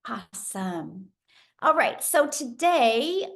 Awesome. All right. So today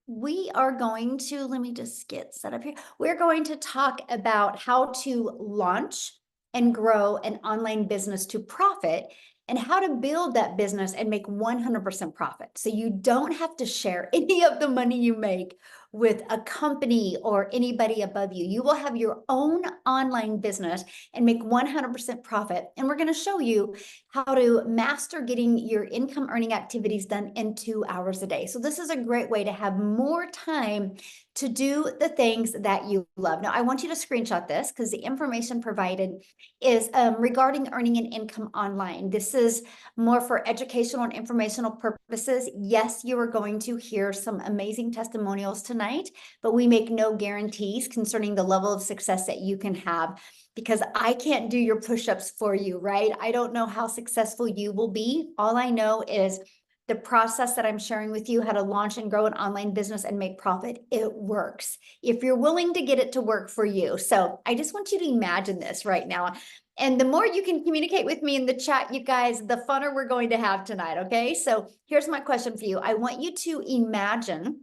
we are going to, let me just get set up here. We're going to talk about how to launch and grow an online business to profit and how to build that business and make 100% profit. So you don't have to share any of the money you make with a company or anybody above you. You will have your own online business and make 100% profit. And we're going to show you how to master getting your income earning activities done in 2 hours a day. So this is a great way to have more time to do the things that you love. Now, I want you to screenshot this because the information provided is regarding earning an income online. This is more for educational and informational purposes. Yes, you are going to hear some amazing testimonials tonight, but we make no guarantees concerning the level of success that you can have, because I can't do your push-ups for you, right? I don't know how successful you will be. All I know is the process that I'm sharing with you, how to launch and grow an online business and make profit, it works if you're willing to get it to work for you. So I just want you to imagine this right now. And the more you can communicate with me in the chat, you guys, the funner we're going to have tonight, okay? So here's my question for you. I want you to imagine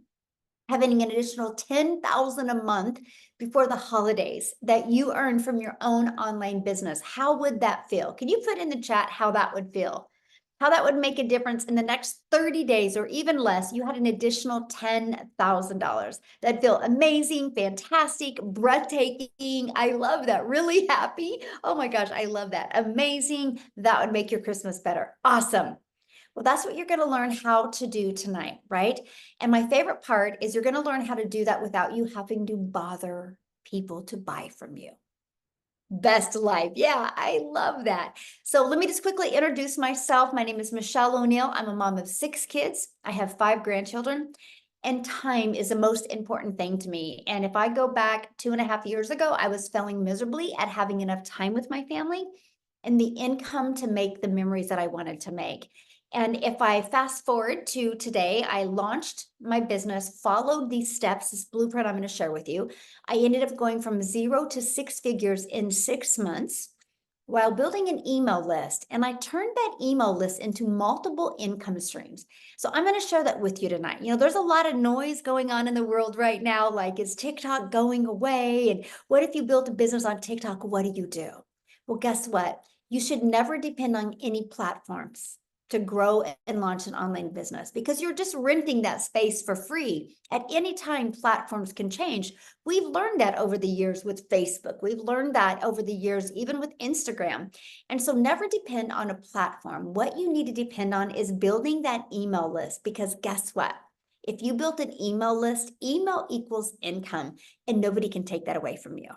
having an additional $10,000 a month before the holidays that you earn from your own online business. How would that feel? Can you put in the chat how that would feel? How that would make a difference in the next 30 days or even less. You had an additional $10,000. That'd feel amazing, fantastic, breathtaking. I love that. Really happy. Oh my gosh, I love that. Amazing. That would make your Christmas better. Awesome. Well, that's what you're going to learn how to do tonight, right? And my favorite part is you're going to learn how to do that without you having to bother people to buy from you. Best life. Yeah, I love that. So let me just quickly introduce myself. My name is Michelle O'Neill. I'm a mom of 6 kids. I have 5 grandchildren, and time is the most important thing to me. And if I go back 2.5 years ago, I was failing miserably at having enough time with my family and the income to make the memories that I wanted to make. And if I fast forward to today, I launched my business, followed these steps, this blueprint I'm going to share with you. I ended up going from 0 to 6 figures in 6 months while building an email list. And I turned that email list into multiple income streams. So I'm going to share that with you tonight. You know, there's a lot of noise going on in the world right now. Like, is TikTok going away? And what if you built a business on TikTok? What do you do? Well, guess what? You should never depend on any platforms to grow and launch an online business, because you're just renting that space for free. At any time, platforms can change. We've learned that over the years with Facebook. We've learned that over the years, even with Instagram. And so never depend on a platform. What you need to depend on is building that email list, because guess what? If you built an email list, email equals income, and nobody can take that away from you.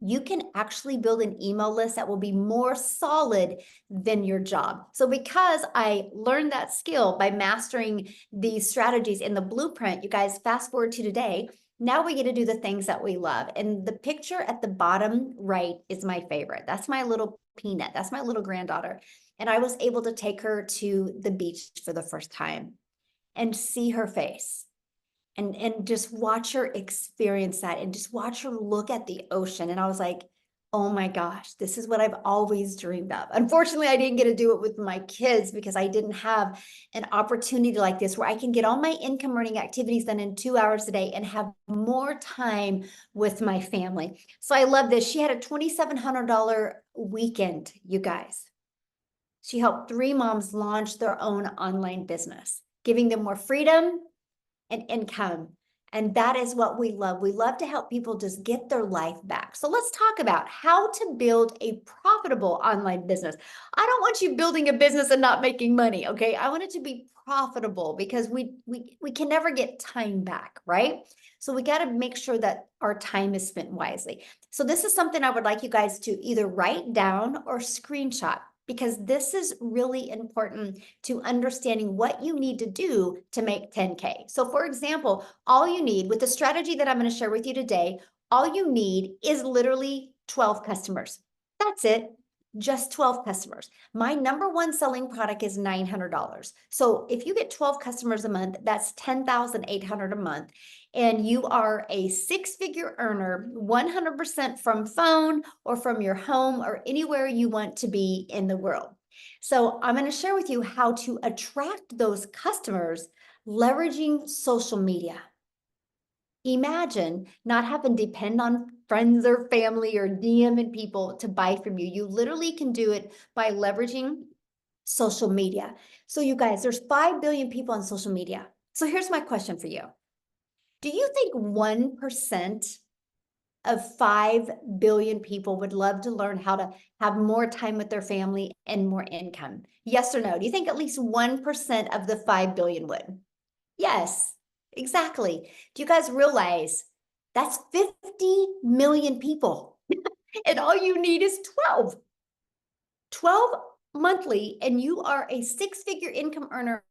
You can actually build an email list that will be more solid than your job. So because I learned that skill by mastering these strategies in the blueprint, you guys, fast forward to today, now we get to do the things that we love. And the picture at the bottom right is my favorite. That's my little Peanut. That's my little granddaughter. And I was able to take her to the beach for the first time and see her face and just watch her experience that and just watch her look at the ocean. And I was like, oh my gosh, this is what I've always dreamed of. Unfortunately, I didn't get to do it with my kids because I didn't have an opportunity like this where I can get all my income earning activities done in 2 hours a day and have more time with my family. So I love this. She had a $2,700 weekend, you guys. She helped 3 moms launch their own online business, giving them more freedom and income. And that is what we love. We love to help people just get their life back. So let's talk about how to build a profitable online business. I don't want you building a business and not making money, okay? I want it to be profitable because we can never get time back, right? So we got to make sure that our time is spent wisely. So this is something I would like you guys to either write down or screenshot, because this is really important to understanding what you need to do to make 10K. So for example, all you need with the strategy that I'm going to share with you today, all you need is literally 12 customers. That's it. Just 12 customers. My number one selling product is $900. So if you get 12 customers a month, that's $10,800 a month. And you are a 6-figure earner, 100% from phone or from your home or anywhere you want to be in the world. So I'm going to share with you how to attract those customers leveraging social media. Imagine not having to depend on friends or family or DMing people to buy from you. You literally can do it by leveraging social media. So you guys, there's 5 billion people on social media. So here's my question for you. Do you think 1% of 5 billion people would love to learn how to have more time with their family and more income? Yes or no? Do you think at least 1% of the 5 billion would? Yes, exactly. Do you guys realize that's 50 million people? And all you need is 12 monthly, and you are a six-figure income earner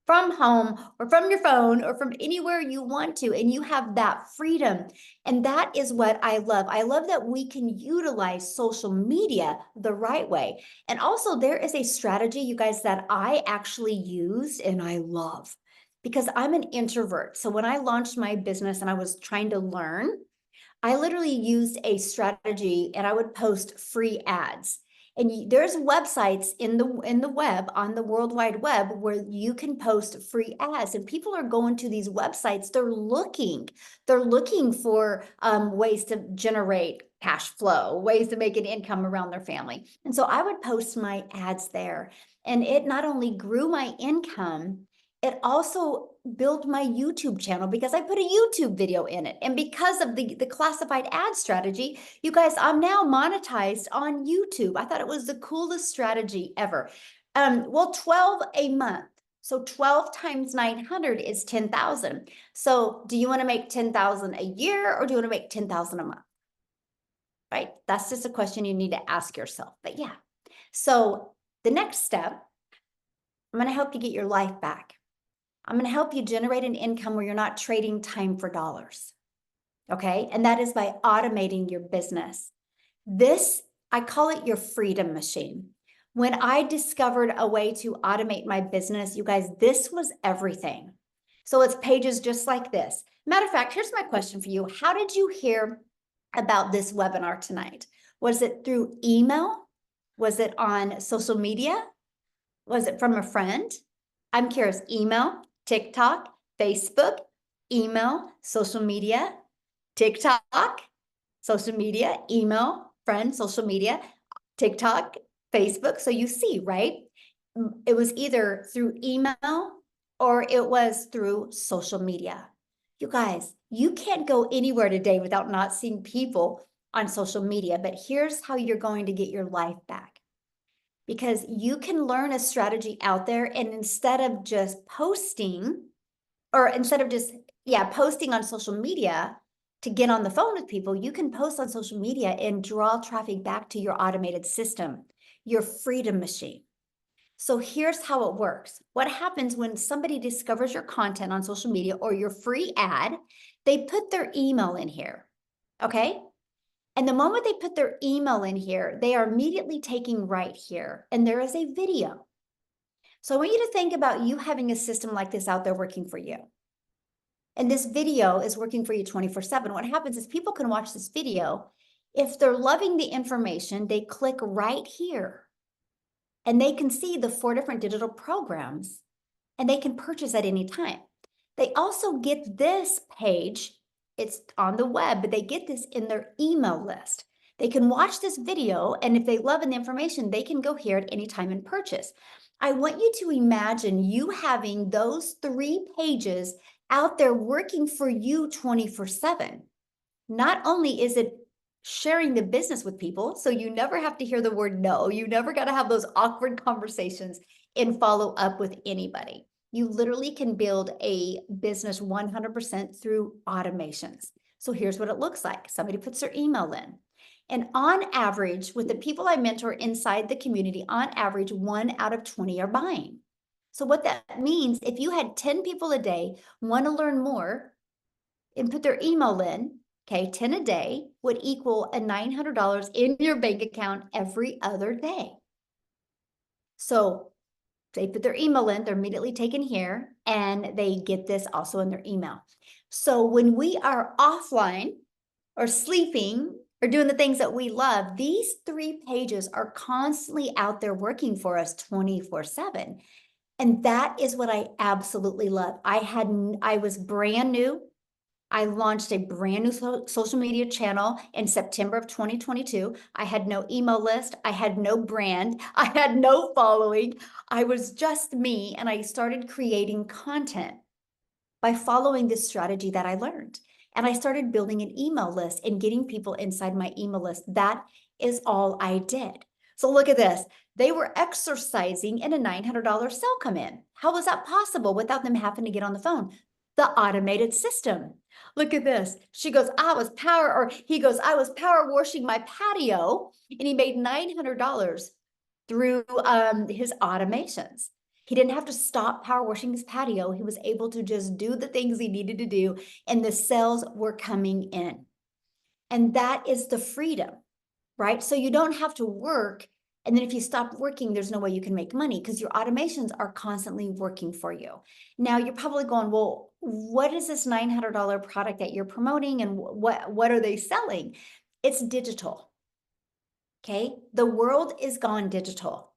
from home or from your phone or from anywhere you want to, and you have that freedom. And that is what I love. I love that we can utilize social media the right way. And also, there is a strategy, you guys, that I actually used and I love because I'm an introvert. So when I launched my business and I was trying to learn, I literally used a strategy and I would post free ads. And there's websites in the web, on the World Wide Web, where you can post free ads, and people are going to these websites. They're looking for ways to generate cash flow, ways to make an income around their family. And so I would post my ads there, and it not only grew my income, it also built my YouTube channel because I put a YouTube video in it. And because of the classified ad strategy, you guys, I'm now monetized on YouTube. I thought it was the coolest strategy ever. Well, 12 a month. So 12 times 900 is 10,000. So do you want to make 10,000 a year or do you want to make 10,000 a month? Right? That's just a question you need to ask yourself. But yeah. So the next step, I'm going to help you get your life back. I'm going to help you generate an income where you're not trading time for dollars. Okay. And that is by automating your business. This, I call it your freedom machine. When I discovered a way to automate my business, you guys, this was everything. So it's pages just like this. Matter of fact, here's my question for you. How did you hear about this webinar tonight? Was it through email? Was it on social media? Was it from a friend? I'm curious. Email, TikTok, Facebook, email, social media, TikTok, social media, email, friend, social media, TikTok, Facebook. So you see, right? It was either through email or it was through social media. You guys, you can't go anywhere today without not seeing people on social media. But here's how you're going to get your life back. Because you can learn a strategy out there, and instead of just posting, or instead of just, posting on social media to get on the phone with people, you can post on social media and draw traffic back to your automated system, your freedom machine. So here's how it works. What happens when somebody discovers your content on social media or your free ad, they put their email in here, okay? And the moment they put their email in here, they are immediately taking right here, and there is a video. So I want you to think about you having a system like this out there working for you. And this video is working for you 24/7. What happens is people can watch this video. If they're loving the information, they click right here and they can see the 4 different digital programs and they can purchase at any time. They also get this page. It's on the web, but they get this in their email list. They can watch this video, and if they love the information, they can go here at any time and purchase. I want you to imagine you having those 3 pages out there working for you 24/7. Not only is it sharing the business with people, so you never have to hear the word no, you never got to have those awkward conversations and follow up with anybody. You literally can build a business 100% through automations. So here's what it looks like. Somebody puts their email in. And on average, with the people I mentor inside the community, on average, 1 out of 20 are buying. So what that means, if you had 10 people a day want to learn more and put their email in, okay, 10 a day would equal a $900 in your bank account every other day. So they put their email in, they're immediately taken here, and they get this also in their email. So when we are offline or sleeping or doing the things that we love, these 3 pages are constantly out there working for us 24/7. And that is what I absolutely love. I was brand new. I launched a brand new social media channel in September of 2022. I had no email list. I had no brand. I had no following. I was just me. And I started creating content by following this strategy that I learned. And I started building an email list and getting people inside my email list. That is all I did. So look at this. They were exercising and a $900 sale come in. How was that possible without them having to get on the phone? The automated system. Look at this. She goes, he goes, I was power washing my patio, and he made $900 through his automations. He didn't have to stop power washing his patio. He was able to just do the things he needed to do, and the sales were coming in. And that is the freedom, right? So you don't have to work. And then if you stop working, there's no way you can make money because your automations are constantly working for you. Now you're probably going, well, what is this $900 product that you're promoting, and what are they selling? It's digital. Okay, the world is gone digital.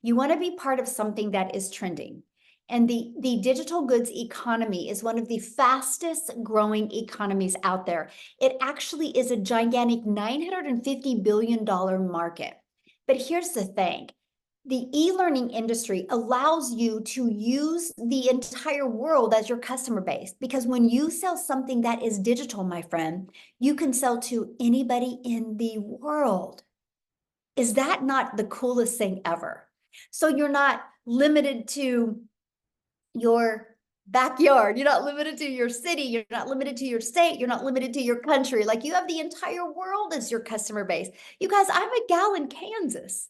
You want to be part of something that is trending. And the digital goods economy is one of the fastest growing economies out there. It actually is a gigantic $950 billion market. But here's the thing. The e-learning industry allows you to use the entire world as your customer base, because when you sell something that is digital, my friend, you can sell to anybody in the world. Is that not the coolest thing ever? So you're not limited to your backyard. You're not limited to your city. You're not limited to your state. You're not limited to your country. Like, you have the entire world as your customer base. You guys, I'm a gal in Kansas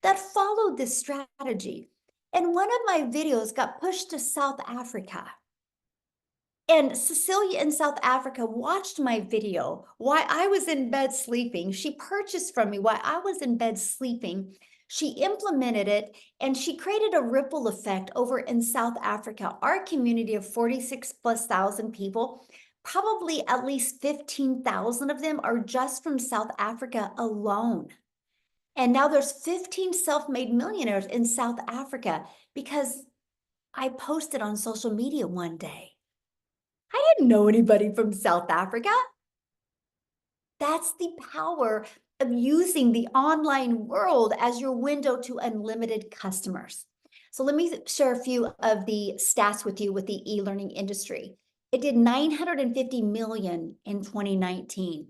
that followed this strategy. And one of my videos got pushed to South Africa. And Cecilia in South Africa watched my video while I was in bed sleeping. She purchased from me while I was in bed sleeping. She implemented it, and she created a ripple effect over in South Africa. Our community of 46 plus thousand people, probably at least 15,000 of them are just from South Africa alone. And now there's 15 self-made millionaires in South Africa because I posted on social media one day. I didn't know anybody from South Africa. That's the power of using the online world as your window to unlimited customers. So let me share a few of the stats with you with the e-learning industry. It did 950 million in 2019.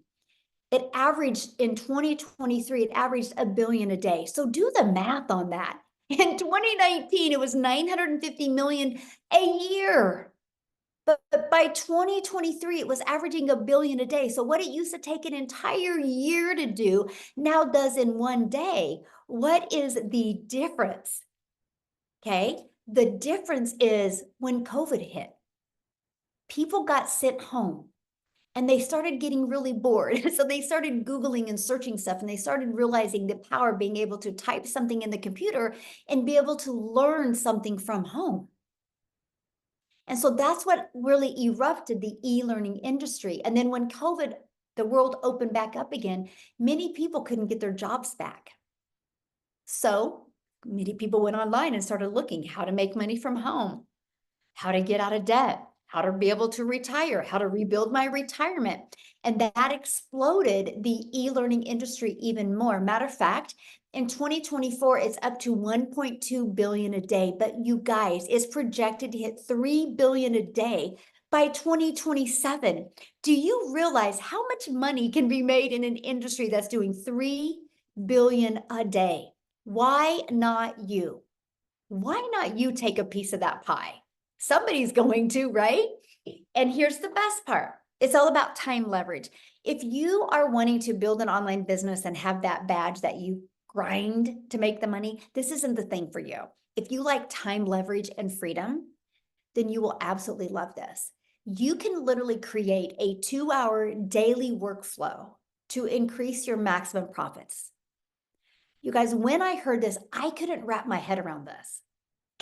It averaged in 2023, it averaged $1 billion a day. So do the math on that. In 2019, it was 950 million a year. But by 2023, it was averaging $1 billion a day. So what it used to take an entire year to do now does in one day. What is the difference? Okay, the difference is when COVID hit, people got sent home and they started getting really bored. So they started Googling and searching stuff, and they started realizing the power of being able to type something in the computer and be able to learn something from home. And so that's what really erupted the e-learning industry. And then when COVID, the world opened back up again, many people couldn't get their jobs back. So many people went online and started looking how to make money from home, how to get out of debt, how to be able to retire, how to rebuild my retirement. And that exploded the e-learning industry even more. Matter of fact, in 2024, it's up to 1.2 billion a day, but you guys, it's projected to hit 3 billion a day by 2027. Do you realize how much money can be made in an industry that's doing 3 billion a day? Why not you? Why not you take a piece of that pie? Somebody's going to, right? And here's the best part. It's all about time leverage. If you are wanting to build an online business and have that badge that you grind to make the money, this isn't the thing for you. If you like time leverage and freedom, then you will absolutely love this. You can literally create a 2-hour daily workflow to increase your maximum profits. You guys, when I heard this, I couldn't wrap my head around this.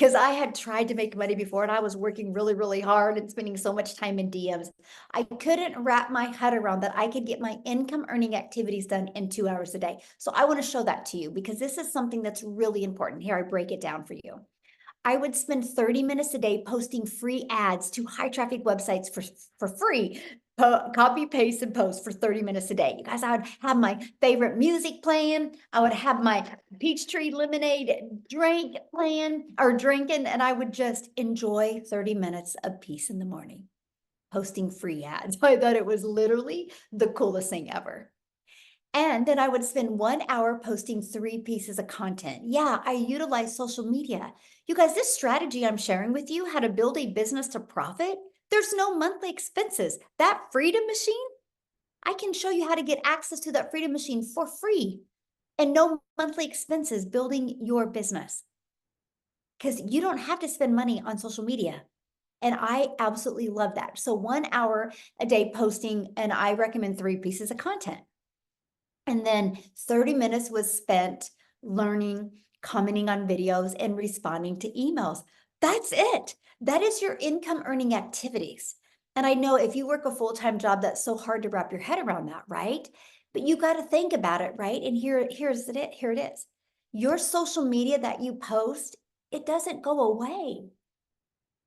because I had tried to make money before and I was working really, really hard and spending so much time in DMs. I couldn't wrap my head around that I could get my income earning activities done in 2 hours a day. So I want to show that to you because this is something that's really important. Here, I break it down for you. I would spend 30 minutes a day posting free ads to high traffic websites for free. Copy, paste, and post for 30 minutes a day. You guys, I would have my favorite music playing. I would have my Peachtree lemonade drink playing or drinking, and I would just enjoy 30 minutes of peace in the morning, posting free ads. I thought it was literally the coolest thing ever. And then I would spend 1 hour posting 3 pieces of content. Yeah, I utilize social media. You guys, this strategy I'm sharing with you, how to build a business to profit, there's no monthly expenses. That Freedom Machine, I can show you how to get access to that Freedom Machine for free and no monthly expenses building your business. Because you don't have to spend money on social media. And I absolutely love that. So 1 hour a day posting, and I recommend 3 pieces of content. And then 30 minutes was spent learning, commenting on videos, and responding to emails. That's it. That is your income earning activities. And I know if you work a full-time job, that's so hard to wrap your head around that, right? But you got to think about it, right? And here it is. Your social media that you post, it doesn't go away.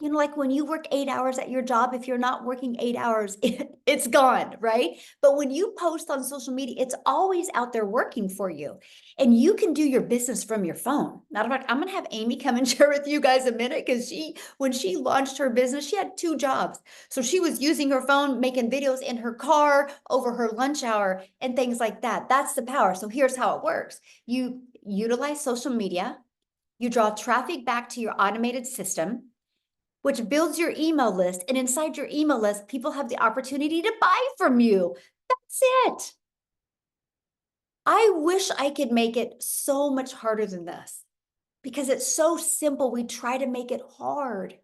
You know, like when you work 8 hours at your job, if you're not working 8 hours, it's gone, right? But when you post on social media, it's always out there working for you. And you can do your business from your phone. Matter of fact, I'm gonna have Amy come and share with you guys a minute because when she launched her business, she had 2 jobs. So she was using her phone, making videos in her car over her lunch hour and things like that. That's the power. So here's how it works. You utilize social media, you draw traffic back to your automated system, which builds your email list. And inside your email list, people have the opportunity to buy from you. That's it. I wish I could make it so much harder than this because it's so simple. We try to make it hard.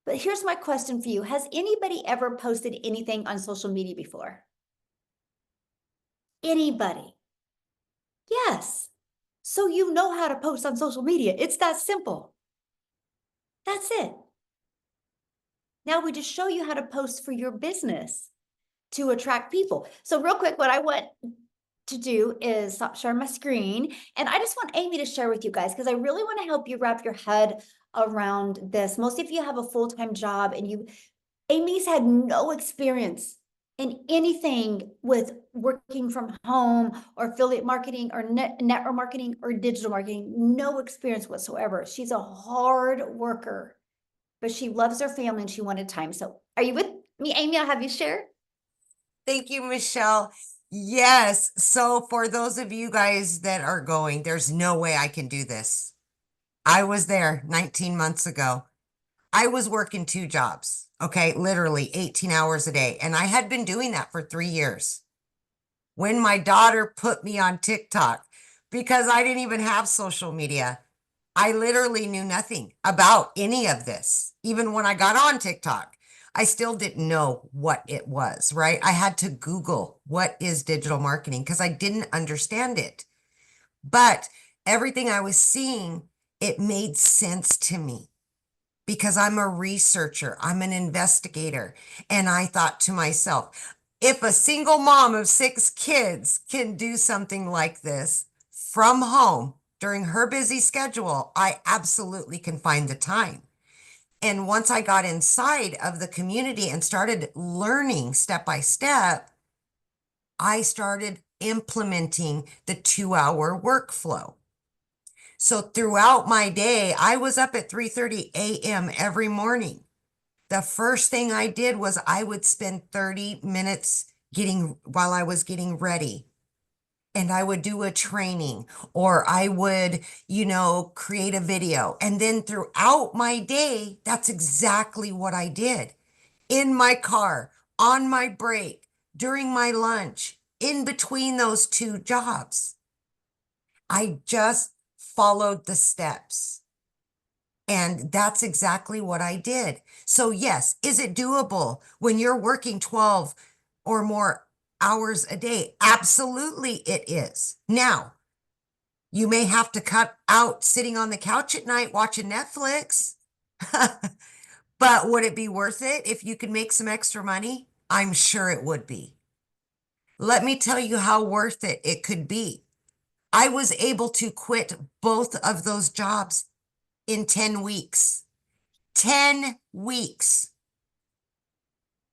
But here's my question for you. Has anybody ever posted anything on social media before? Anybody? Yes. So you know how to post on social media. It's that simple. That's it. Now we just show you how to post for your business to attract people. So real quick, what I want to do is stop sharing my screen. And I just want Amy to share with you guys, because I really want to help you wrap your head around this. Most of you have a full-time job and Amy's had no experience in anything with working from home or affiliate marketing or network marketing or digital marketing, no experience whatsoever. She's a hard worker, but she loves her family and she wanted time. So are you with me, Amy? I'll have you share. Thank you, Michelle. Yes. So for those of you guys that are going, there's no way I can do this. I was there 19 months ago. I was working 2 jobs, okay, literally 18 hours a day. And I had been doing that for 3 years. When my daughter put me on TikTok, because I didn't even have social media, I literally knew nothing about any of this. Even when I got on TikTok, I still didn't know what it was, right? I had to Google what is digital marketing because I didn't understand it. But everything I was seeing, it made sense to me because I'm a researcher, I'm an investigator. And I thought to myself, if a single mom of 6 kids can do something like this from home during her busy schedule, I absolutely can find the time. And once I got inside of the community and started learning step by step, I started implementing the 2 hour workflow. So throughout my day, I was up at 3:30 a.m. every morning. The first thing I did was I would spend 30 minutes while I was getting ready. And I would do a training or I would, create a video. And then throughout my day, that's exactly what I did. In my car, on my break, during my lunch, in between those 2 jobs. I just followed the steps. And that's exactly what I did. So yes, is it doable when you're working 12 or more hours a day? Absolutely it is. Now, You may have to cut out sitting on the couch at night watching Netflix. But would it be worth it if you could make some extra money? I'm sure it would be. Let me tell you how worth it could be. I was able to quit both of those jobs in 10 weeks. 10 weeks.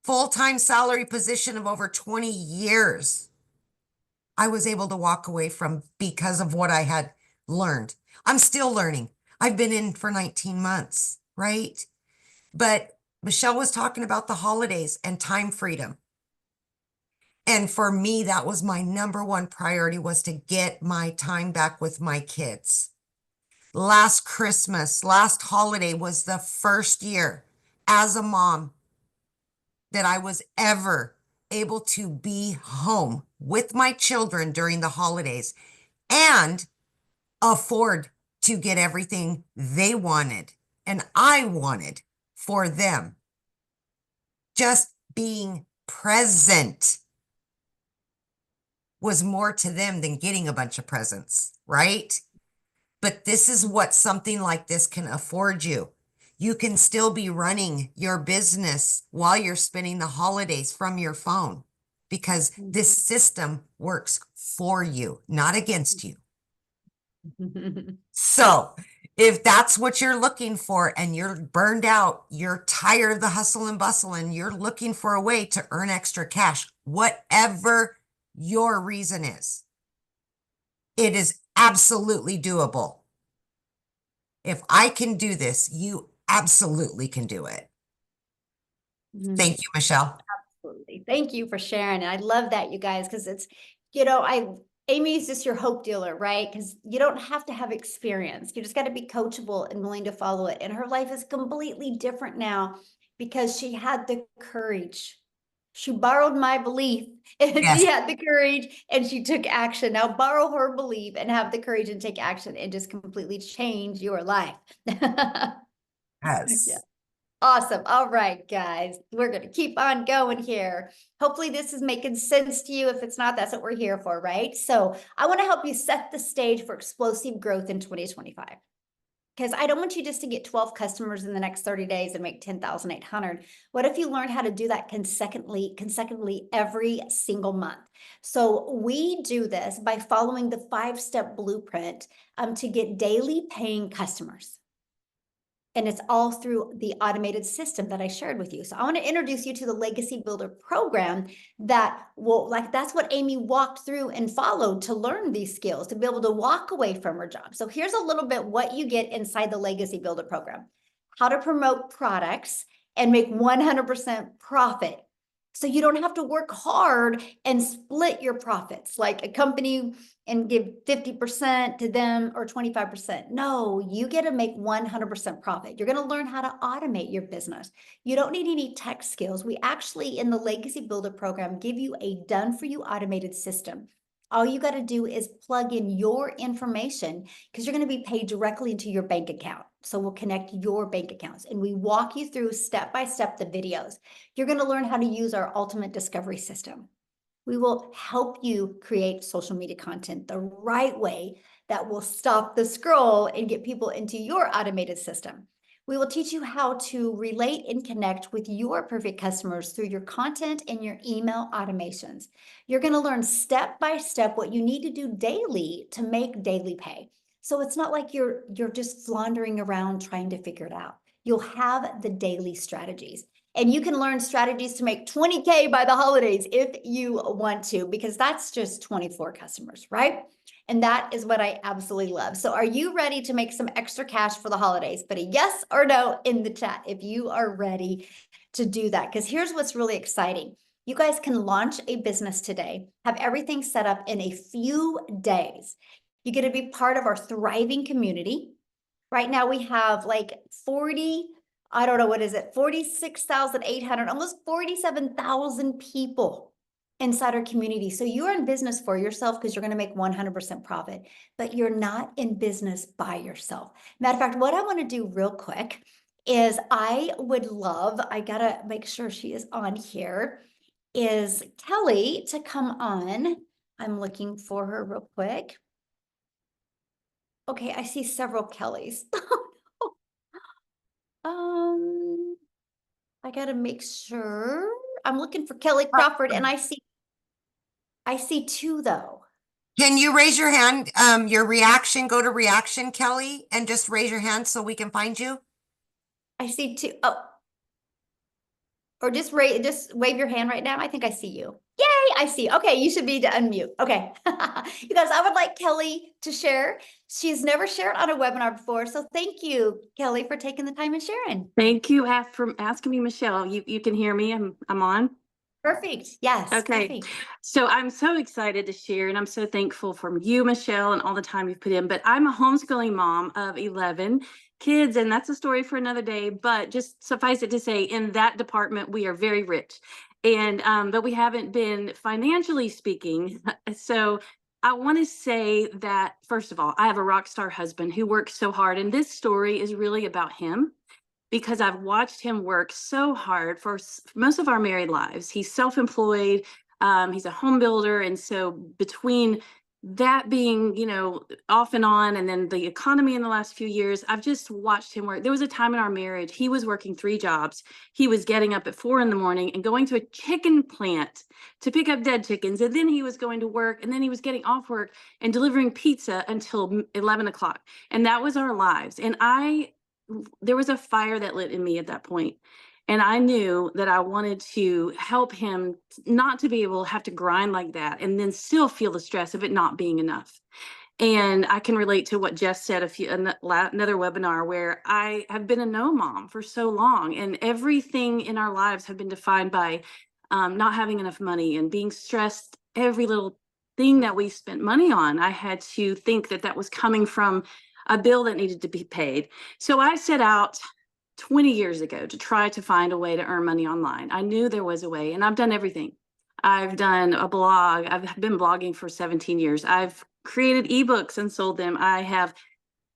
Full-time salary position of over 20 years. I was able to walk away from because of what I had learned. I'm still learning. I've been in for 19 months, right? But Michelle was talking about the holidays and time freedom. And for me, that was my number one priority, was to get my time back with my kids. Last Christmas, last holiday was the first year as a mom that I was ever able to be home with my children during the holidays and afford to get everything they wanted and I wanted for them. Just being present was more to them than getting a bunch of presents, right? But this is what something like this can afford you. You can still be running your business while you're spending the holidays from your phone, because this system works for you, not against you. So if that's what you're looking for and you're burned out, you're tired of the hustle and bustle, and you're looking for a way to earn extra cash, whatever your reason is, it is absolutely doable. If I can do this, you absolutely can do it. Thank you, Michelle. Absolutely. Thank you for sharing. And I love that, you guys, because it's, Amy's just your hope dealer, right? Because you don't have to have experience. You just got to be coachable and willing to follow it. And her life is completely different now because she had the courage. She borrowed my belief and she Yes. had the courage and she took action. Now borrow her belief and have the courage and take action and just completely change your life. Yes. Yeah. Awesome. All right, guys, we're going to keep on going here. Hopefully this is making sense to you. If it's not, that's what we're here for, right? So I want to help you set the stage for explosive growth in 2025. Because I don't want you just to get 12 customers in the next 30 days and make 10,800. What if you learn how to do that consecutively every single month? So we do this by following the 5-step blueprint to get daily paying customers. And it's all through the automated system that I shared with you. So I want to introduce you to the Legacy Builder program that will, that's what Amy walked through and followed to learn these skills, to be able to walk away from her job. So here's a little bit what you get inside the Legacy Builder program: how to promote products and make 100% profit. So you don't have to work hard and split your profits like a company and give 50% to them or 25%. No, you get to make 100% profit. You're going to learn how to automate your business. You don't need any tech skills. We actually, in the Legacy Builder program, give you a done-for-you automated system. All you got to do is plug in your information because you're going to be paid directly into your bank account. So we'll connect your bank accounts and we walk you through step by step the videos. You're going to learn how to use our ultimate discovery system. We will help you create social media content the right way that will stop the scroll and get people into your automated system. We will teach you how to relate and connect with your perfect customers through your content and your email automations. You're going to learn step by step what you need to do daily to make daily pay. So it's not like you're just floundering around trying to figure it out. You'll have the daily strategies. And you can learn strategies to make 20K by the holidays if you want to, because that's just 24 customers, right? And that is what I absolutely love. So are you ready to make some extra cash for the holidays? Put a yes or no in the chat if you are ready to do that. Because here's what's really exciting. You guys can launch a business today, have everything set up in a few days. You get to be part of our thriving community. Right now we have like 46,800, almost 47,000 people inside our community. So you're in business for yourself because you're going to make 100% profit, but you're not in business by yourself. Matter of fact, what I want to do real quick is I got to make sure she is on here, is Kelly to come on. I'm looking for her real quick. Okay, I see several Kellys. Um, I gotta make sure. I'm looking for Kelly Crawford and I see two though. Can you raise your hand? Your reaction, go to reaction, Kelly, and just raise your hand so we can find you. I see two. Oh, or just wave your hand right now. I think I see you. Yay, I see. Okay, you should be to unmute. Okay. You guys, I would like Kelly to share. She's never shared on a webinar before. So thank you, Kelly, for taking the time and sharing. Thank you for asking me, Michelle. You can hear me. I'm on. Perfect. Yes, Okay. perfect. So I'm so excited to share, and I'm so thankful for you, Michelle, and all the time you've put in. But I'm a homeschooling mom of 11 kids, and that's a story for another day. But just suffice it to say, in that department, we are very rich. And but we haven't been financially speaking. So I want to say that, first of all, I have a rock star husband who works so hard, and this story is really about him because I've watched him work so hard for most of our married lives. He's self-employed, he's a home builder. And so between that being, off and on, and then the economy in the last few years, I've just watched him work. There was a time in our marriage, he was working 3 jobs. He was getting up at 4 in the morning and going to a chicken plant to pick up dead chickens. And then he was going to work, and then he was getting off work and delivering pizza until 11 o'clock. And that was our lives. And there was a fire that lit in me at that point. And I knew that I wanted to help him not to be able to have to grind like that and then still feel the stress of it not being enough. And I can relate to what Jess said another webinar, where I have been a no mom for so long, and everything in our lives have been defined by not having enough money and being stressed. Every little thing that we spent money on, I had to think that that was coming from a bill that needed to be paid. So I set out 20 years ago to try to find a way to earn money online. I knew there was a way, and I've done everything. I've done a blog. I've been blogging for 17 years. I've created ebooks and sold them. I have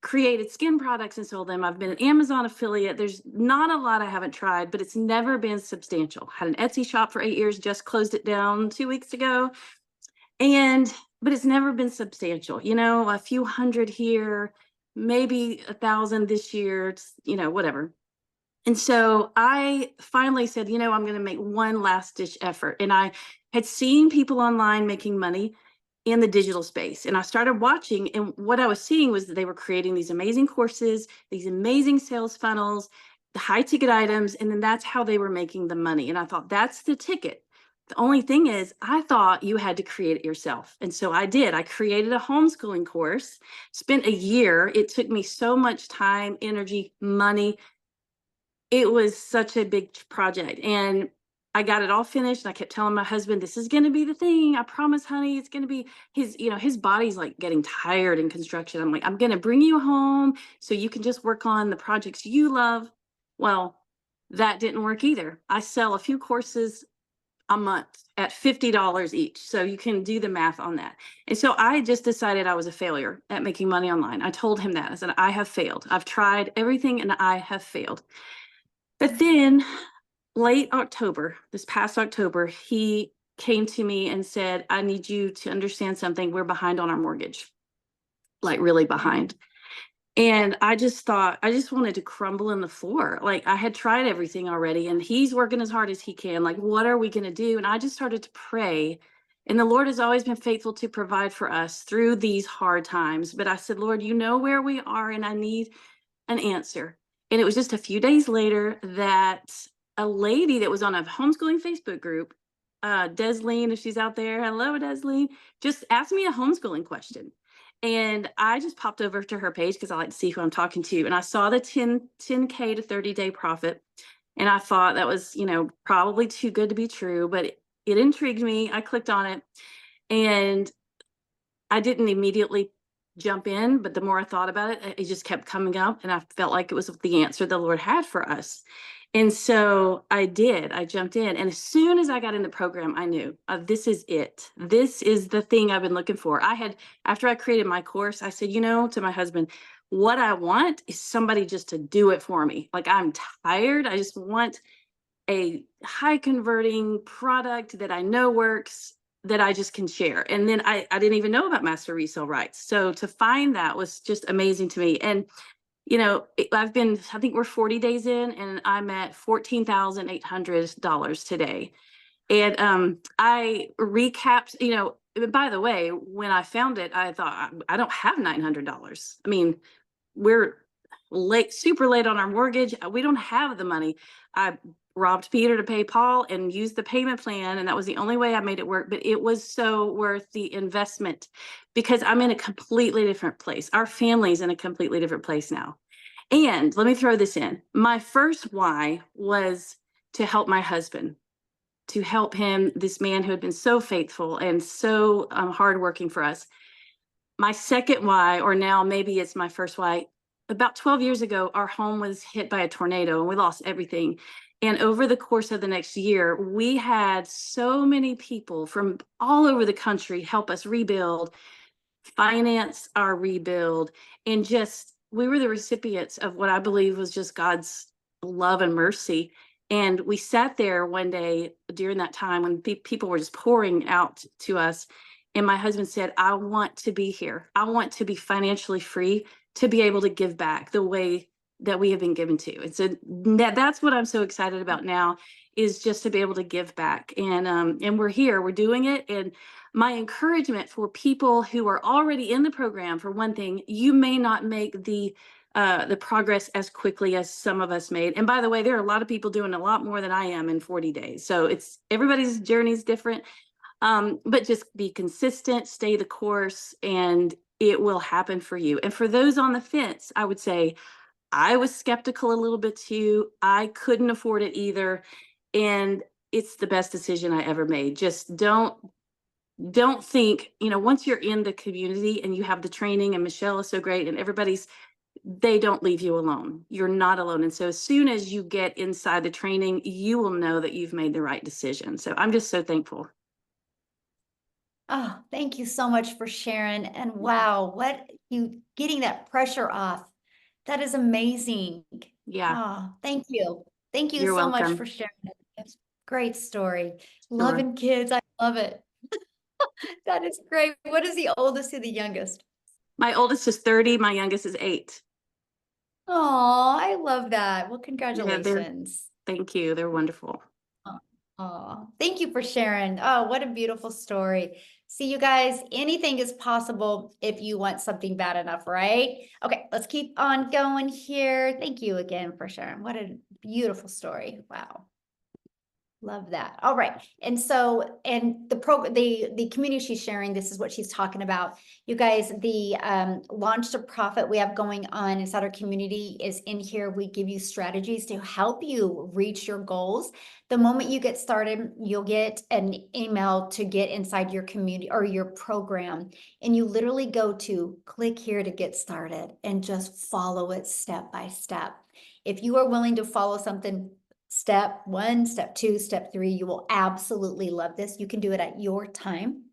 created skin products and sold them. I've been an Amazon affiliate. There's not a lot I haven't tried, but it's never been substantial. Had an Etsy shop for 8 years, just closed it down 2 weeks ago. But it's never been substantial, a few hundred here, maybe 1,000 this year, whatever. And so I finally said, I'm going to make one last ditch effort. And I had seen people online making money in the digital space. And I started watching, and what I was seeing was that they were creating these amazing courses, these amazing sales funnels, the high ticket items, and then that's how they were making the money. And I thought, that's the ticket. The only thing is, I thought you had to create it yourself. And so I did. I created a homeschooling course, spent a year. It took me so much time, energy, money. It was such a big project. And I got it all finished. And I kept telling my husband, this is going to be the thing. I promise, honey, it's going to be his body's like getting tired in construction. I'm like, I'm going to bring you home so you can just work on the projects you love. Well, that didn't work either. I sell a few courses a month at $50 each. So you can do the math on that. And so I just decided I was a failure at making money online. I told him that. I said, I have failed. I've tried everything and I have failed. But then late October, this past October, he came to me and said, I need you to understand something. We're behind on our mortgage, like really behind. And I just thought, I just wanted to crumble in the floor. Like, I had tried everything already, and he's working as hard as he can. Like, what are we going to do? And I just started to pray. And the Lord has always been faithful to provide for us through these hard times. But I said, Lord, you know where we are, and I need an answer. And it was just a few days later that a lady that was on a homeschooling Facebook group, Desleen, if she's out there, hello, Desleen, just asked me a homeschooling question. And I just popped over to her page because I like to see who I'm talking to. And I saw the 10K to 30-day profit. And I thought that was, probably too good to be true, but it intrigued me. I clicked on it, and I didn't immediately jump in, but the more I thought about it, it just kept coming up, and I felt like it was the answer the Lord had for us. And so I jumped in. And as soon as I got in the program, I knew this is it. This is the thing I've been looking for. After I created my course, I said, to my husband, what I want is somebody just to do it for me. Like, I'm tired. I just want a high converting product that I know works. that I just can share. And then I didn't even know about master resale rights. So to find that was just amazing to me. And I think we're 40 days in, and I'm at $14,800 today. And I recapped, by the way, when I found it, I thought, I don't have $900. I mean, we're super late on our mortgage. We don't have the money. I robbed Peter to pay Paul and used the payment plan, and that was the only way I made it work. But it was so worth the investment because I'm in a completely different place. Our family's in a completely different place now. And let me throw this in. My first why was to help my husband, to help him, this man who had been so faithful and so hardworking for us. My second why, or now maybe it's my first why, about 12 years ago, our home was hit by a tornado and we lost everything. And over the course of the next year, we had so many people from all over the country help us rebuild, finance our rebuild, and just, we were the recipients of what I believe was just God's love and mercy. And we sat there one day during that time when people were just pouring out to us. And my husband said, I want to be here. I want to be financially free to be able to give back the way that we have been given to. And so that's what I'm so excited about now, is just to be able to give back. And we're here, we're doing it. And my encouragement for people who are already in the program, for one thing, you may not make the progress as quickly as some of us made. And by the way, there are a lot of people doing a lot more than I am in 40 days. So everybody's journey is different. But just be consistent, stay the course, and it will happen for you. And for those on the fence, I would say I was skeptical a little bit too. I couldn't afford it either. And it's the best decision I ever made. Just don't think, once you're in the community and you have the training, and Michelle is so great, and they don't leave you alone. You're not alone. And so as soon as you get inside the training, you will know that you've made the right decision. So I'm just so thankful. Oh, thank you so much for sharing. And wow, what you getting that pressure off. That is amazing. Yeah, Oh, thank you. Thank you you're so much welcome. for sharing it. It's a great story. Sure. Loving kids. I love it. That is great. What is the oldest and the youngest? My oldest is 30. My youngest is 8. Oh, I love that. Well, Yeah, congratulations. thank you. They're wonderful. Oh, thank you for sharing. Oh, what a beautiful story. See, you guys, anything is possible if you want something bad enough, right? Okay, let's keep on going here. Thank you again for sharing. What a beautiful story. Wow. Love that. All right. And so, and the community she's sharing, this is what she's talking about. You guys, the Launch to Profit we have going on inside our community is in here. We give you strategies to help you reach your goals. The moment you get started, you'll get an email to get inside your community or your program. And you literally go to click here to get started and just follow it step by step. If you are willing to follow something step 1, step 2, step 3, you will absolutely love this. You can do it at your time,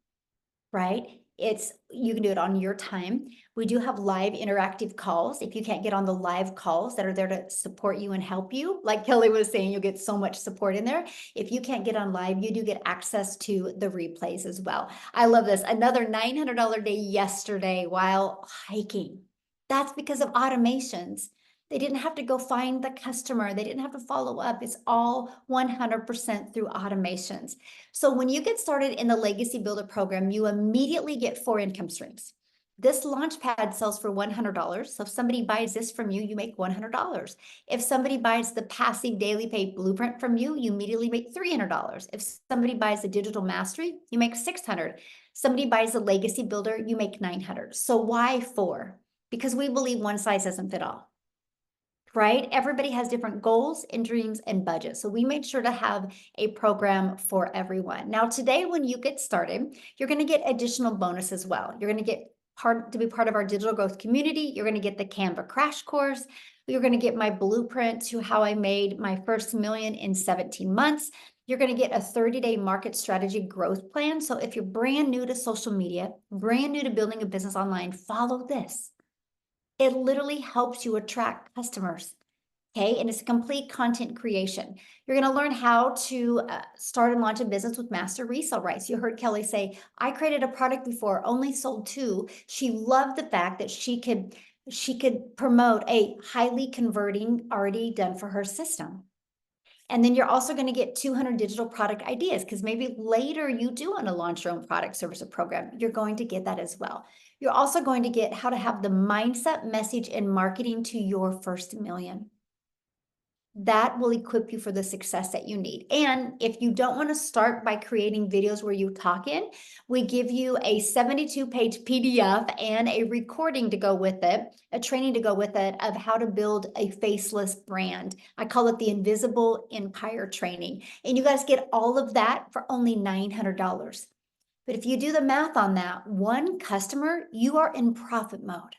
right? You can do it on your time. We do have live interactive calls. If you can't get on the live calls that are there to support you and help you, like Kelly was saying, you'll get so much support in there. If you can't get on live, you do get access to the replays as well. I love this. Another $900 day yesterday while hiking. That's because of automations. They didn't have to go find the customer. They didn't have to follow up. It's all 100% through automations. So when you get started in the Legacy Builder program, you immediately get 4 income streams. This Launchpad sells for $100. So if somebody buys this from you, you make $100. If somebody buys the Passive Daily Pay Blueprint from you, you immediately make $300. If somebody buys the Digital Mastery, you make $600. Somebody buys the Legacy Builder, you make $900. So why 4? Because we believe one size doesn't fit all. Right? Everybody has different goals and dreams and budgets. So we made sure to have a program for everyone. Now, today, when you get started, you're going to get additional bonus as well. You're going to get to be part of our digital growth community. You're going to get the Canva crash course. You're going to get my blueprint to how I made my first million in 17 months. You're going to get a 30-day market strategy growth plan. So if you're brand new to social media, brand new to building a business online, follow this. It literally helps you attract customers. Okay, and it's a complete content creation. You're going to learn how to start and launch a business with master resale rights. You heard Kelly say, I created a product before, only sold 2. She loved the fact that she could promote a highly converting already done for her system. And then you're also going to get 200 digital product ideas, because maybe later you do want to launch your own product, service, or program. You're going to get that as well. You're also going to get how to have the mindset, message, and marketing to your first million. That will equip you for the success that you need. And if you don't want to start by creating videos where you talk in, we give you a 72-page PDF and a recording to go with it, a training to go with it of how to build a faceless brand. I call it the Invisible Empire training. And you guys get all of that for only $900. But if you do the math on that, one customer, you are in profit mode.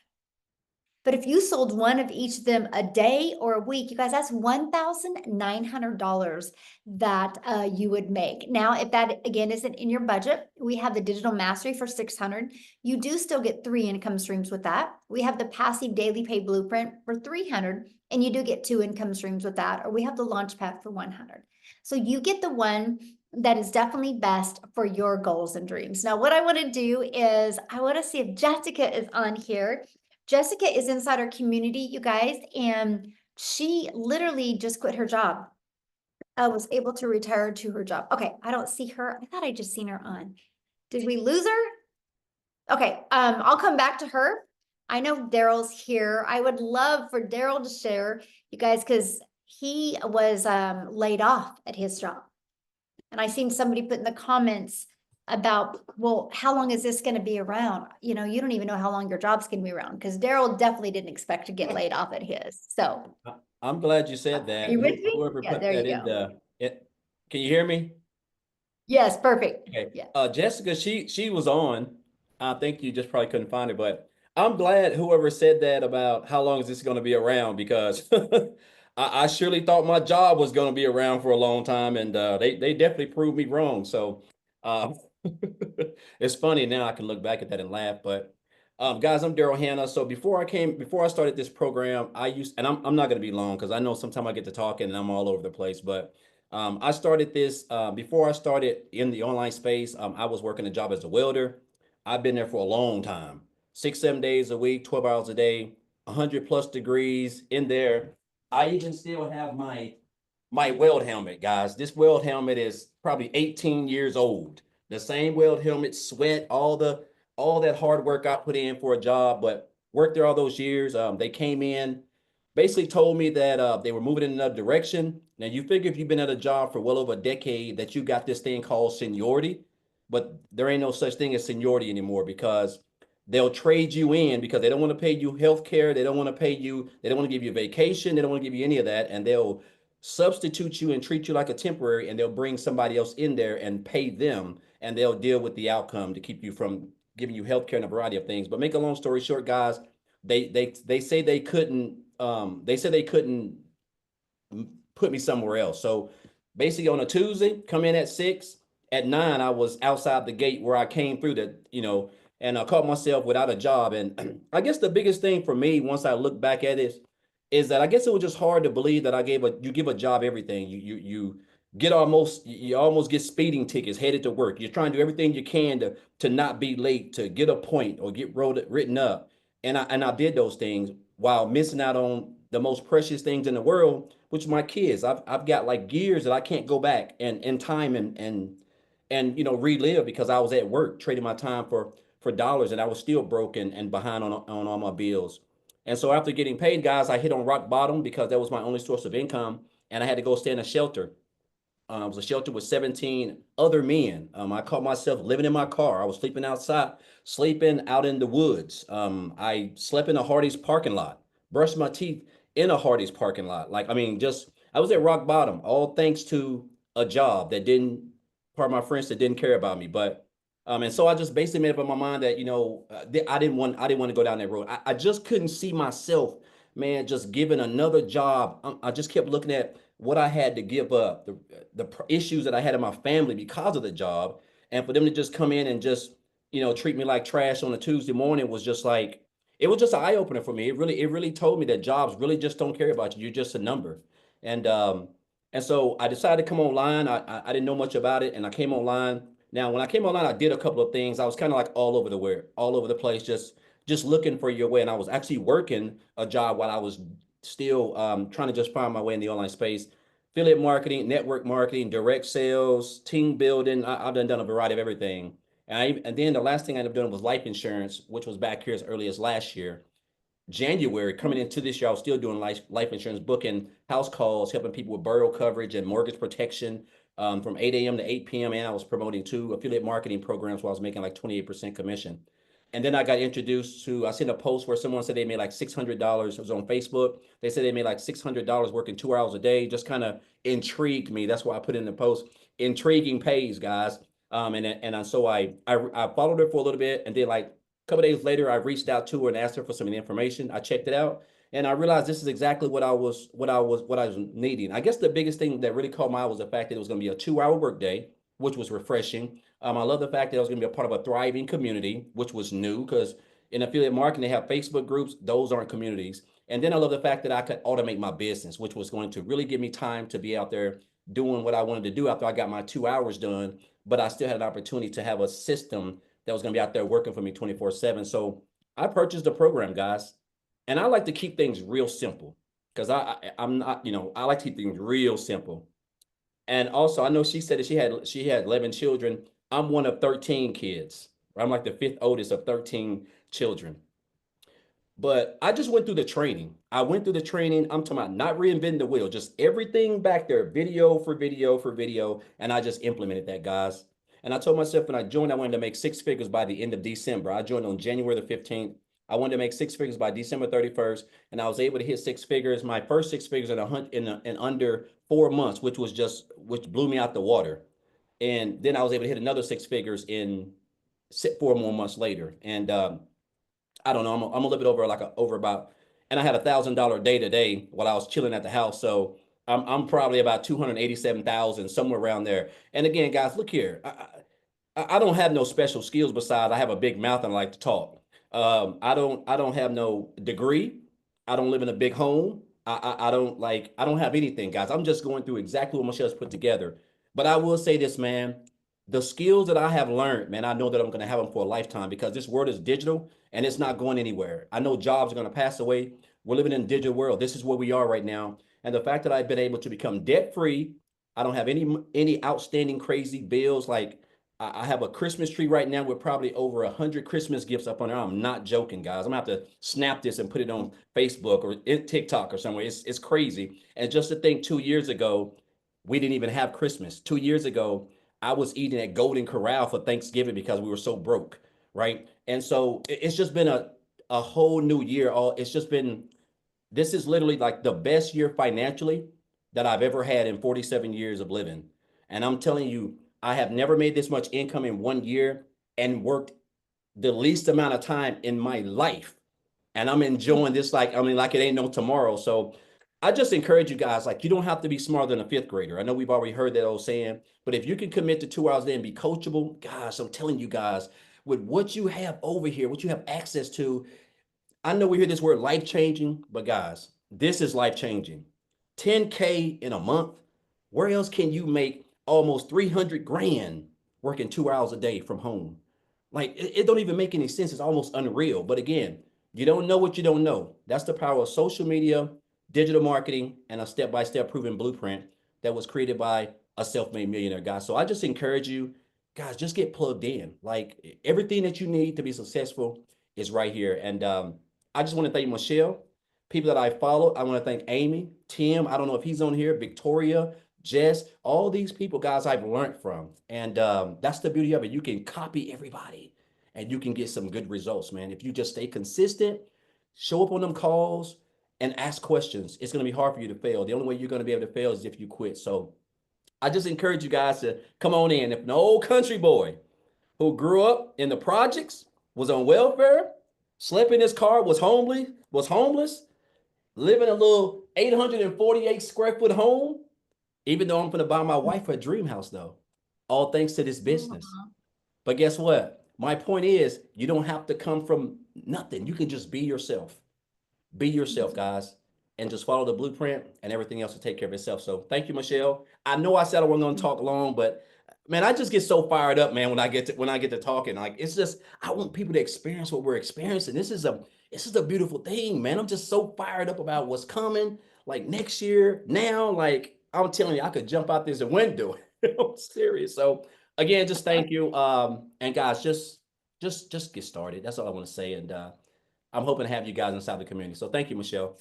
But if you sold one of each of them a day or a week, you guys, that's $1,900 that you would make. Now, if that again isn't in your budget, we have the digital mastery for $600. You do still get 3 income streams with that. We have the passive daily pay blueprint for $300, and you do get 2 income streams with that. Or we have the launch pad for $100. So you get the one that is definitely best for your goals and dreams. Now, what I want to do is I want to see if Jessica is on here. Jessica is inside our community, you guys, and she literally just quit her job. I was able to retire to her job. Okay, I don't see her. I thought I just seen her on. Did we lose her? Okay, I'll come back to her. I know Daryl's here. I would love for Daryl to share, you guys, because he was laid off at his job. And I seen somebody put in the comments about, well, how long is this going to be around? You know, you don't even know how long your job's going to be around, because Daryl definitely didn't expect to get laid off at his. So I'm glad you said that. you with me? Whoever Yeah, put there that you in go. can you hear me? Yes, perfect. Okay. Yeah. Jessica, she was on. I think you just probably couldn't find it, but I'm glad whoever said that about how long is this going to be around, because I surely thought my job was going to be around for a long time, and they definitely proved me wrong. So it's funny now, I can look back at that and laugh. But guys, I'm Daryl Hannah. So before I started this program, and I'm not going to be long, because I know sometimes I get to talking and I'm all over the place, but I started this before I started in the online space. I was working a job as a welder. I've been there for a long time, 6-7 days a week, 12 hours a day, 100+ degrees in there. I even still have my weld helmet, guys. This weld helmet is probably 18 years old. The same weld helmet, sweat, all that hard work I put in for a job, but worked there all those years. They came in, basically told me that they were moving in another direction. Now, you figure if you've been at a job for well over a decade that you got this thing called seniority, but there ain't no such thing as seniority anymore, because they'll trade you in because they don't want to pay you health care. They don't want to give you a vacation. They don't want to give you any of that. And they'll substitute you and treat you like a temporary, and they'll bring somebody else in there and pay them, and they'll deal with the outcome to keep you from giving you health care and a variety of things. But make a long story short, guys, they say they couldn't put me somewhere else. So basically on a Tuesday, come in at 6, at 9, I was outside the gate where I came through and I caught myself without a job. And I guess the biggest thing for me, once I look back at it, is that I guess it was just hard to believe that you give a job everything. You almost get speeding tickets headed to work. You're trying to do everything you can to not be late, to get a point or get written up. And I did those things while missing out on the most precious things in the world, which my kids. I've got like years that I can't go back and time and relive, because I was at work trading my time for dollars, and I was still broken and behind on all my bills. And so after getting paid, guys, I hit on rock bottom, because that was my only source of income, and I had to go stay in a shelter. It was a shelter with 17 other men. I caught myself living in my car. I was sleeping outside, sleeping out in the woods. I slept in a Hardee's parking lot, brushed my teeth in a Hardee's parking lot. I was at rock bottom, all thanks to a job that part of my friends that didn't care about me. But and so I just basically made up in my mind that I didn't want to go down that road. I just couldn't see myself, man, just giving another job. I just kept looking at what I had to give up, the issues that I had in my family because of the job, and for them to just come in and just treat me like trash on a Tuesday morning was just like, it was just an eye opener for me. It really told me that jobs really just don't care about you. You're just a number. And so I decided to come online. I didn't know much about it, and I came online. Now, when I came online, I did a couple of things. I was kind of like all over the place, just looking for your way. And I was actually working a job while I was still trying to just find my way in the online space. Affiliate marketing, network marketing, direct sales, team building. I've done a variety of everything. And then the last thing I ended up doing was life insurance, which was back here as early as last year. January, coming into this year, I was still doing life insurance, booking house calls, helping people with burial coverage and mortgage protection from 8 a.m. to 8 p.m. And I was promoting 2 affiliate marketing programs where I was making like 28% commission. And then I got introduced to, I sent a post where someone said they made like $600. It was on Facebook. They said they made like $600 working 2 hours a day. Just kind of intrigued me. That's why I put in the post. Intriguing pays, guys. So I followed her for a little bit, and then like a couple days later, I reached out to her and asked her for some of the information. I checked it out, and I realized this is exactly what I was needing. I guess the biggest thing that really caught my eye was the fact that it was going to be a 2-hour workday, which was refreshing. I love the fact that I was going to be a part of a thriving community, which was new because in affiliate marketing, they have Facebook groups. Those aren't communities. And then I love the fact that I could automate my business, which was going to really give me time to be out there doing what I wanted to do after I got my 2 hours done. But I still had an opportunity to have a system that was going to be out there working for me 24/7. So I purchased the program, guys. And I like to keep things real simple because I'm not, I like to keep things real simple. And also, I know she said that she had 11 children. I'm one of 13 kids. I'm like the 5th oldest of 13 children. But I just went through the training. I went through the training. I'm talking about not reinventing the wheel, just everything back there, video for video for video. And I just implemented that, guys. And I told myself when I joined, I wanted to make 6 figures by the end of December. I joined on January the 15th. I wanted to make 6 figures by December 31st. And I was able to hit 6 figures, my first 6 figures in under 4 months, which blew me out the water. And then I was able to hit another 6 figures in 4 more months later. And I don't know, I'm a little bit over about, and I had $1,000 day to day while I was chilling at the house. So I'm probably about 287,000, somewhere around there. And again, guys, look here. I don't have no special skills besides I have a big mouth and I like to talk. I don't have no degree. I don't live in a big home. I don't have anything, guys. I'm just going through exactly what Michelle's put together. But I will say this, man, the skills that I have learned, man, I know that I'm going to have them for a lifetime because this world is digital and it's not going anywhere. I know jobs are going to pass away. We're living in a digital world. This is where we are right now. And the fact that I've been able to become debt free, I don't have any outstanding crazy bills. Like I have a Christmas tree right now with probably over 100 Christmas gifts up on there. I'm not joking, guys. I'm gonna have to snap this and put it on Facebook or TikTok or somewhere. It's crazy. And just to think 2 years ago, we didn't even have Christmas. 2 years ago, I was eating at Golden Corral for Thanksgiving because we were so broke, right? And so it's just been a whole new year. This is literally like the best year financially that I've ever had in 47 years of living. And I'm telling you, I have never made this much income in 1 year and worked the least amount of time in my life. And I'm enjoying this like it ain't no tomorrow. So I just encourage you guys, like you don't have to be smarter than a 5th grader. I know we've already heard that old saying, but if you can commit to 2 hours a day and be coachable, gosh, I'm telling you guys, with what you have over here, what you have access to, I know we hear this word life-changing, but guys, this is life-changing. 10K in a month. Where else can you make almost 300 grand working 2 hours a day from home? Like it don't even make any sense. It's almost unreal. But again, you don't know what you don't know. That's the power of social media, digital marketing, and a step-by-step proven blueprint that was created by a self-made millionaire, guys. So I just encourage you, guys, just get plugged in. Like everything that you need to be successful is right here. And I just want to thank Michelle, people that I follow. I want to thank Amy, Tim. I don't know if he's on here, Victoria, Jess, all these people, guys, I've learned from. And that's the beauty of it. You can copy everybody and you can get some good results, man. If you just stay consistent, show up on them calls and ask questions, it's going to be hard for you to fail. The only way you're going to be able to fail is if you quit. So I just encourage you guys to come on in. If an old country boy who grew up in the projects, was on welfare, slept in his car, was homeless, living in a little 848 square foot home, even though I'm going to buy my wife a dream house though, all thanks to this business. But guess what? My point is, you don't have to come from nothing. You can just be yourself. Be yourself, guys, and just follow the blueprint, and everything else will take care of itself. So thank you, Michelle. I know I said I wasn't going to talk long, but man, I just get so fired up, man, when I get to talking. Like, it's just, I want people to experience what we're experiencing. This is a beautiful thing, man. I'm just so fired up about what's coming, like next year. Now, like, I'm telling you, I could jump out this window. I'm serious. So again, just thank you. And guys, just get started. That's all I want to say. And I'm hoping to have you guys inside the community. So thank you, Michelle.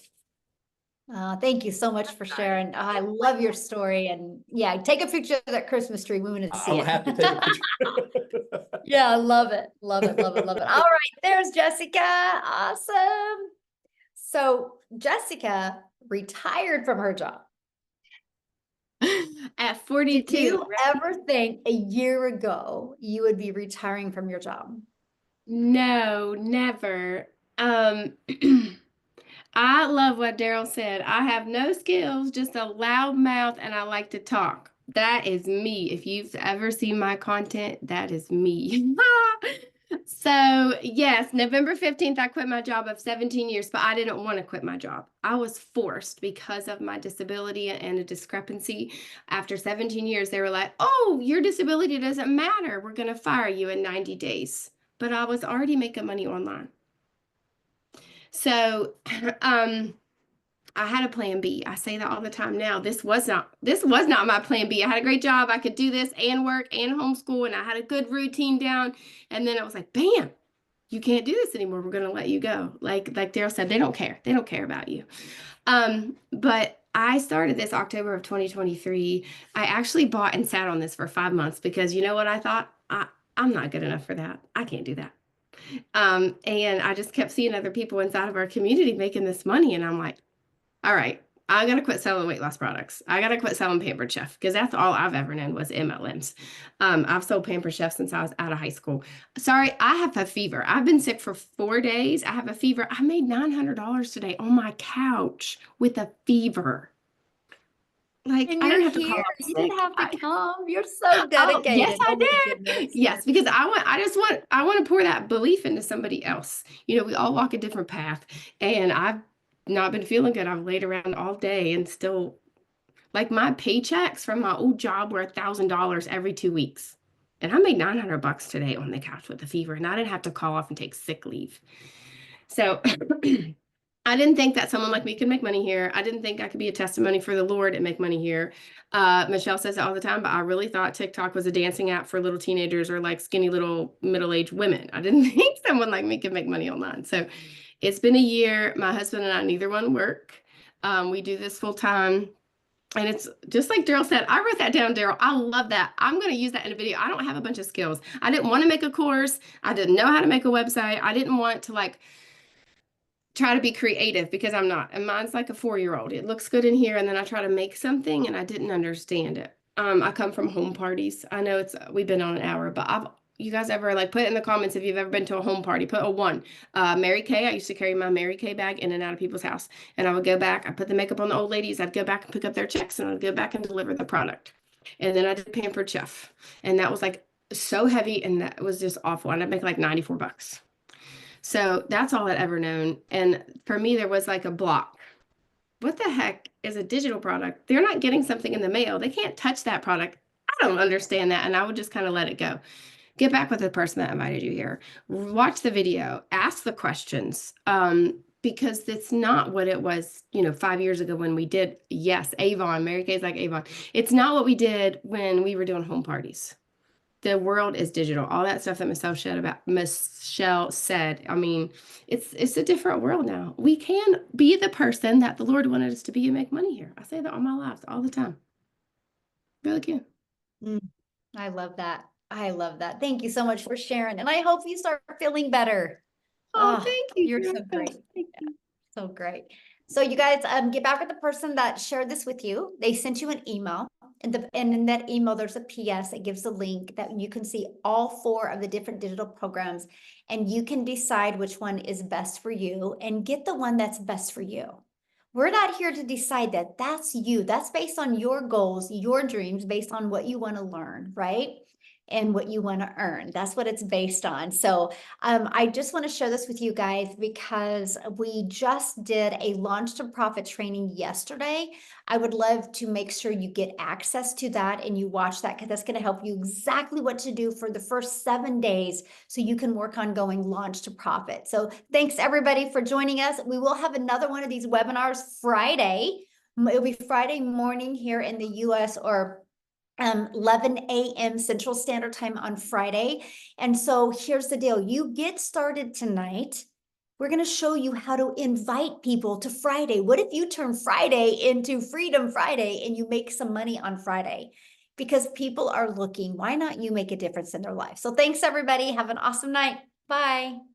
Thank you so much for sharing. I love your story, and yeah, take a picture of that Christmas tree. We want to see I'm it. happy to take a picture. Yeah, I love it. Love it. Love it. Love it. All right. There's Jessica. Awesome. So Jessica retired from her job. At Did 42. you ever think a year ago you would be retiring from your job? No, never. I love what Daryl said. I have no skills, just a loud mouth, and I like to talk. That is me. If you've ever seen my content, that is me. So, yes, November 15th, I quit my job of 17 years, but I didn't want to quit my job. I was forced because of my disability and a discrepancy. After 17 years, they were like, oh, your disability doesn't matter. We're going to fire you in 90 days. But I was already making money online. So, I had a plan B. I say that all the time now. This was not my plan B. I had a great job. I could do this and work and homeschool, and I had a good routine down. And then I was like, bam, you can't do this anymore. We're going to let you go. Like Daryl said, they don't care. They don't care about you. But I started this October of 2023. I actually bought and sat on this for 5 months because you know what I thought? I'm not good enough for that. I can't do that. And I just kept seeing other people inside of our community making this money. And I'm like, all right, I got to quit selling weight loss products. I got to quit selling Pampered Chef because that's all I've ever known was MLMs. I've sold Pampered Chef since I was out of high school. Sorry, I have a fever. I've been sick for 4 days. I have a fever. I made $900 today on my couch with a fever. Like, And I you're didn't have to call here. off You sick. didn't have to come. You're so dedicated. Yes, I Oh my did. goodness. Yes, because I want to pour that belief into somebody else. You know, we all walk a different path, and I've not been feeling good. I've laid around all day and still, like, my paychecks from my old job were $1,000 every 2 weeks. And I made $900 today on the couch with a fever, and I didn't have to call off and take sick leave. So I didn't think that someone like me could make money here. I didn't think I could be a testimony for the Lord and make money here. Michelle says it all the time, but I really thought TikTok was a dancing app for little teenagers or like skinny little middle-aged women. I didn't think someone like me could make money online. So it's been a year. My husband and I, neither one work. We do this full time. And it's just like Daryl said, I wrote that down, Daryl. I love that. I'm going to use that in a video. I don't have a bunch of skills. I didn't want to make a course. I didn't know how to make a website. I didn't want to like try to be creative because I'm not. And mine's like a 4-year-old. It looks good in here. And then I try to make something and I didn't understand it. I come from home parties. I know we've been on an hour, but you guys ever like put in the comments if you've ever been to a home party, put a 1. Mary Kay, I used to carry my Mary Kay bag in and out of people's house. And I would go back, I put the makeup on the old ladies. I'd go back and pick up their checks and I'd go back and deliver the product. And then I did Pampered Chef. And that was like so heavy and that was just awful. And I'd make like $94. So that's all I'd ever known. And for me, there was like a block. What the heck is a digital product? They're not getting something in the mail. They can't touch that product. I don't understand that. And I would just kind of let it go. Get back with the person that invited you here. Watch the video. Ask the questions. Because it's not what it was, 5 years ago when we did, yes, Avon, Mary Kay's like Avon. It's not what we did when we were doing home parties. The world is digital. All that stuff that Michelle said. I mean, it's a different world now. We can be the person that the Lord wanted us to be and make money here. I say that all my life, all the time. Really can. I love that. I love that. Thank you so much for sharing. And I hope you start feeling better. Oh, thank you. You're so Erica. great. Thank you. So great. So you guys, get back with the person that shared this with you. They sent you an email. And in that email, there's a PS that gives a link that you can see all 4 of the different digital programs, and you can decide which one is best for you and get the one that's best for you. We're not here to decide that. That's you. That's based on your goals, your dreams, based on what you want to learn, right? and what you want to earn. That's what it's based on. So I just want to share this with you guys because we just did a launch to profit training yesterday. I would love to make sure you get access to that and you watch that, because that's going to help you exactly what to do for the first 7 days so you can work on going launch to profit. So thanks everybody for joining us. We will have another one of these webinars Friday. It'll be Friday morning here in the US, or 11 a.m. Central Standard Time on Friday. And so here's the deal. You get started tonight. We're going to show you how to invite people to Friday. What if you turn Friday into Freedom Friday and you make some money on Friday? Because people are looking. Why not you make a difference in their life? So thanks, everybody. Have an awesome night. Bye.